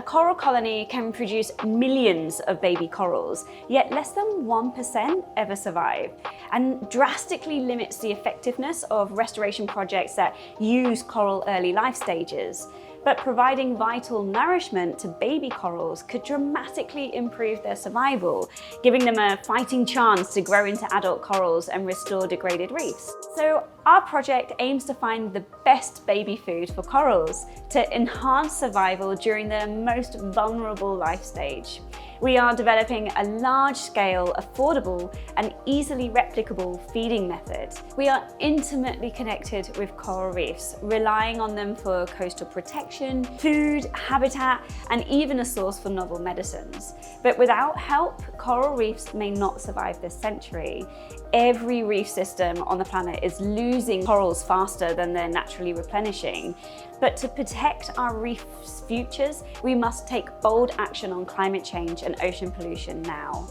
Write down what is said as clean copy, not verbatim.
A coral colony can produce millions of baby corals, yet less than 1% ever survive, and drastically limits the effectiveness of restoration projects that use coral early life stages. But providing vital nourishment to baby corals could dramatically improve their survival, giving them a fighting chance to grow into adult corals and restore degraded reefs. So our project aims to find the best baby food for corals to enhance survival during their most vulnerable life stage. We are developing a large-scale, affordable, and easily replicable feeding method. We are intimately connected with coral reefs, relying on them for coastal protection, food, habitat, and even a source for novel medicines. But without help, coral reefs may not survive this century. Every reef system on the planet is losing corals faster than they're naturally replenishing. But to protect our reefs' futures, we must take bold action on climate change and ocean pollution now.